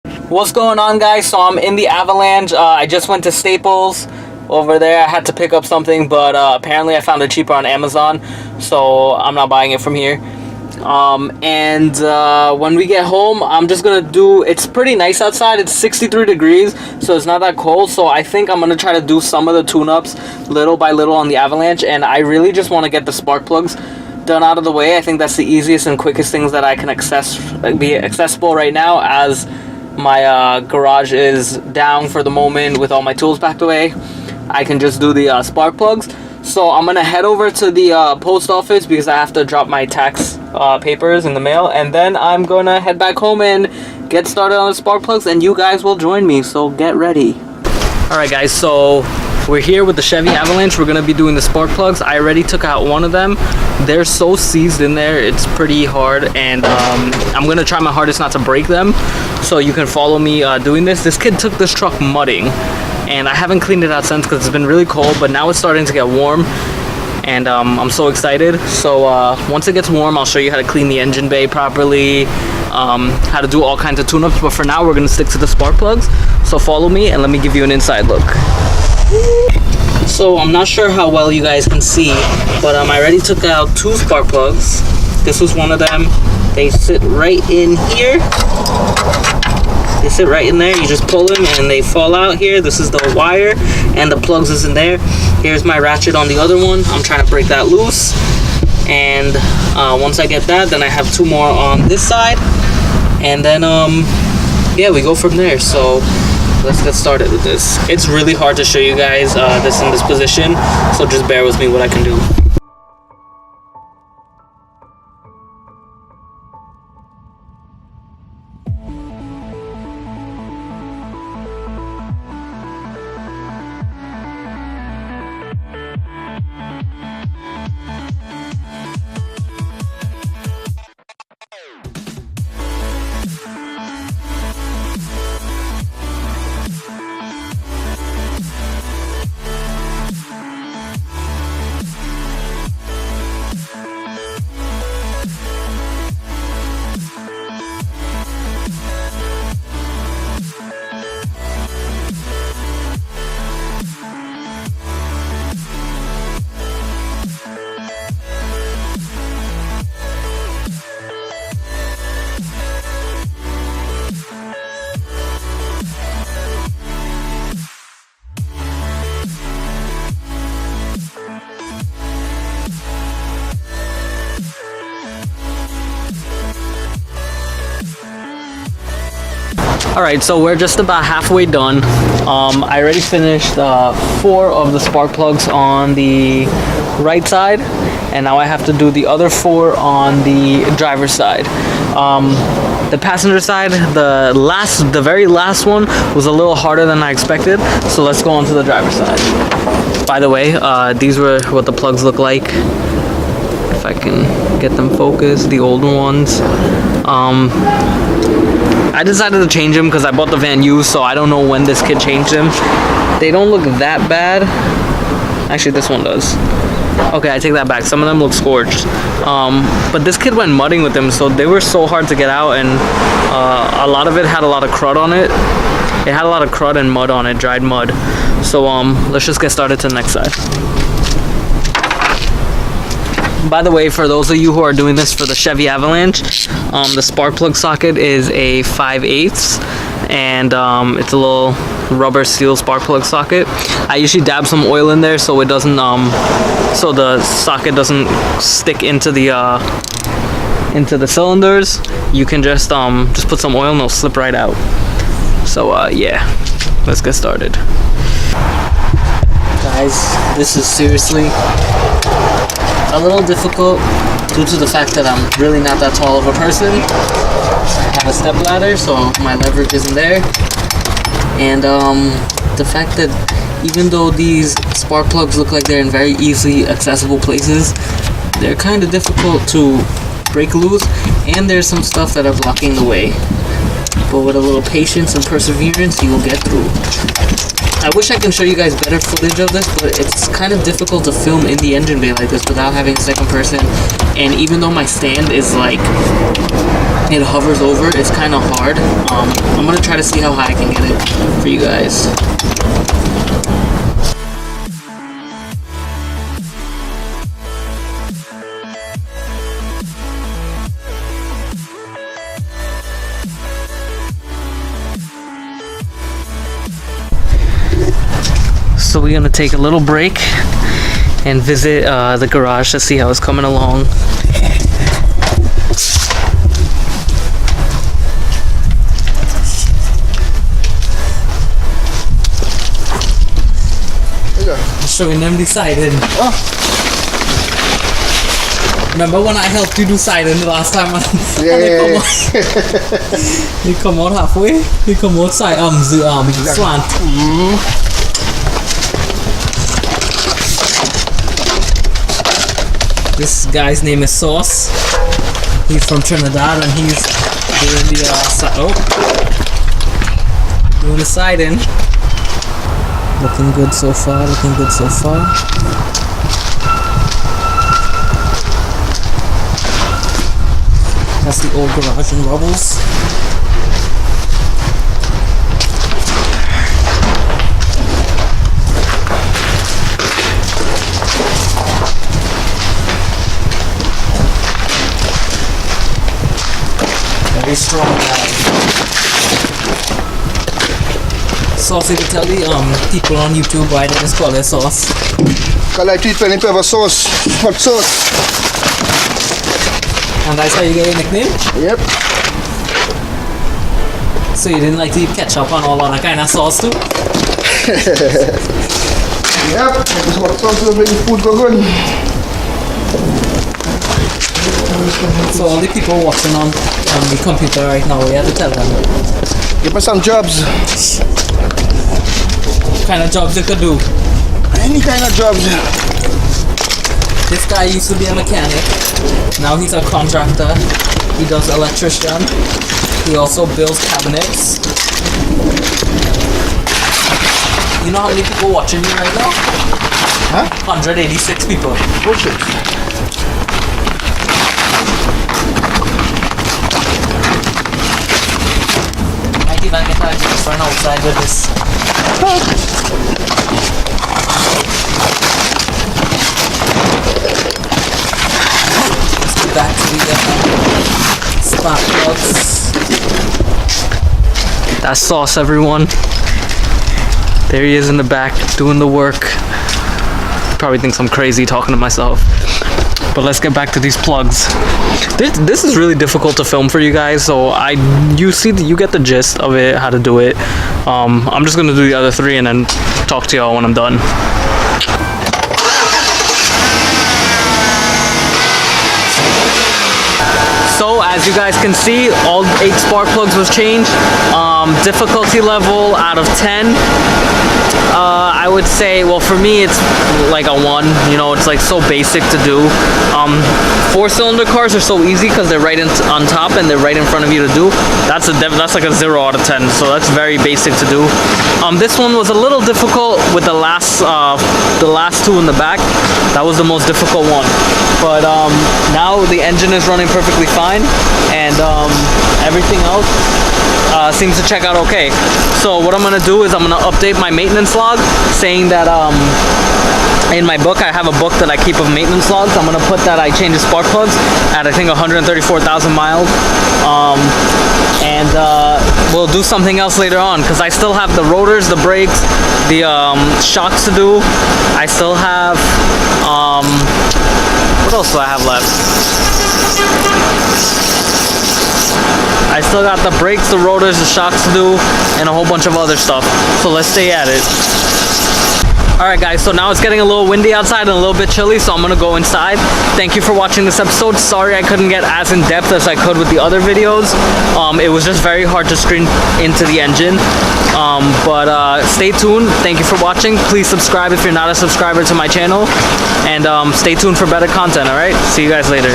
What's going on, guys? So I'm in the Avalanche. I just went to Staples over there. I had to pick up something, but apparently I found it cheaper on Amazon, so I'm not buying it from here. When we get home, I'm just gonna do, it's pretty nice outside. It's 63 degrees, so it's not that cold. So I think I'm gonna try to do some of the tune-ups little by little on the Avalanche, and I really just want to get the spark plugs done out of the way. I think that's the easiest and quickest things that I can be accessible right now, as my garage is down for the moment with all my tools packed away. I can just do the spark plugs. So I'm gonna head over to the post office because I have to drop my tax papers in the mail, and then I'm gonna head back home and get started on the spark plugs, and you guys will join me, so get ready. Alright guys, so we're here with the Chevy Avalanche. We're gonna be doing the spark plugs. I already took out one of them. They're so seized in there, it's pretty hard, and I'm gonna try my hardest not to break them, so you can follow me doing this. This kid took this truck mudding, and I haven't cleaned it out since because it's been really cold, but now it's starting to get warm, and I'm so excited. So once it gets warm, I'll show you how to clean the engine bay properly, how to do all kinds of tune-ups, but for now we're gonna stick to the spark plugs. So follow me and let me give you an inside look. So I'm not sure how well you guys can see, but I already took out 2 spark plugs. This was one of them. They sit right in here. They sit right in there. You just pull them and they fall out here. This is the wire, and the plugs is in there. Here's my ratchet on the other one. I'm trying to break that loose, and once I get that, then I have 2 more on this side, and then yeah, we go from there. So let's get started with this. It's really hard to show you guys this in this position, so just bear with me what I can do. Alright, so we're just about halfway done. I already finished 4 of the spark plugs on the right side, and now I have to do the other 4 on the driver's side. The passenger side, the very last one was a little harder than I expected, so let's go on to the driver's side. By the way, these were what the plugs look like. If I can get them focused, the old ones. I decided to change them because I bought the van used, so I don't know when this kid changed them. They don't look that bad. Actually, this one does. Okay, I take that back. Some of them look scorched. But this kid went mudding with them, so they were so hard to get out, and a lot of it had a lot of crud on it. It had a lot of crud and mud on it, dried mud. So let's just get started to the next side. By the way, for those of you who are doing this for the Chevy Avalanche, the spark plug socket is a 5/8, and it's a little rubber seal spark plug socket. I usually dab some oil in there so it doesn't, so the socket doesn't stick into the cylinders. You can just put some oil and it'll slip right out. So yeah, let's get started. Guys, this is seriously a little difficult due to the fact that I'm really not that tall of a person. I have a step ladder, so my leverage isn't there, and the fact that even though these spark plugs look like they're in very easily accessible places, they're kind of difficult to break loose, and there's some stuff that are blocking the way. But with a little patience and perseverance, you will get through. I wish I can show you guys better footage of this, but it's kind of difficult to film in the engine bay like this without having a second person. And even though my stand is like it hovers over. It's kind of hard. I'm gonna try to see how high I can get it for you guys. So we're gonna take a little break and visit the garage to see how it's coming along. Showing them the siding. Oh. Remember when I helped you do siding the last time? Yeah. You come out halfway. You come outside. Slant. This guy's name is Sauce. He's from Trinidad and he's doing the doing the siding. Looking good so far, looking good so far. That's the old garage and rubbles. Very strong guy. Sauce, you can tell the people on YouTube why they just call it Sauce. Cause I treat when you have a sauce, hot sauce. And that's how you get your nickname? Yep. So you didn't like to eat ketchup and all that kind of sauce too? Yep, this hot sauce will make food go good. So all the people watching on the computer right now, we have to tell them. Give me some jobs. What kind of jobs you could do? Any kind of jobs. This guy used to be a mechanic. Now he's a contractor. He does electrician. He also builds cabinets. You know how many people watching me right now? Huh? 186 people. Bullshit. Might even get a girlfriend outside with this. Back to the spark plugs. That's Sauce, everyone. There he is in the back doing the work. Probably thinks I'm crazy talking to myself. But let's get back to these plugs. This is really difficult to film for you guys, so you get the gist of it, how to do it. I'm just gonna do the other three and then talk to y'all when I'm done. So as you guys can see, all 8 spark plugs was changed. Difficulty level out of 10. I would say, well, for me it's like a 1. You know, it's like so basic to do. 4-cylinder cars are so easy because they're right on top and they're right in front of you to do. That's like a 0 out of 10. So that's very basic to do. This one was a little difficult with the last 2 in the back. That was the most difficult one. But now the engine is running perfectly fine, and everything else seems to check out okay. So what I'm gonna do is I'm gonna update my maintenance log, saying that in my book, I have a book that I keep of maintenance logs. I'm gonna put that I changed the spark plugs at I think 134,000 miles, and we'll do something else later on because I still have the rotors, the brakes, the shocks to do. I still have what else do I have left? I still got the brakes, the rotors, the shocks to do, and a whole bunch of other stuff. So let's stay at it. Alright guys, so now it's getting a little windy outside and a little bit chilly, so I'm gonna go inside. Thank you for watching this episode. Sorry I couldn't get as in depth as I could with the other videos. It was just very hard to screen into the engine. But stay tuned. Thank you for watching. Please subscribe if you're not a subscriber to my channel. And stay tuned for better content, alright? See you guys later.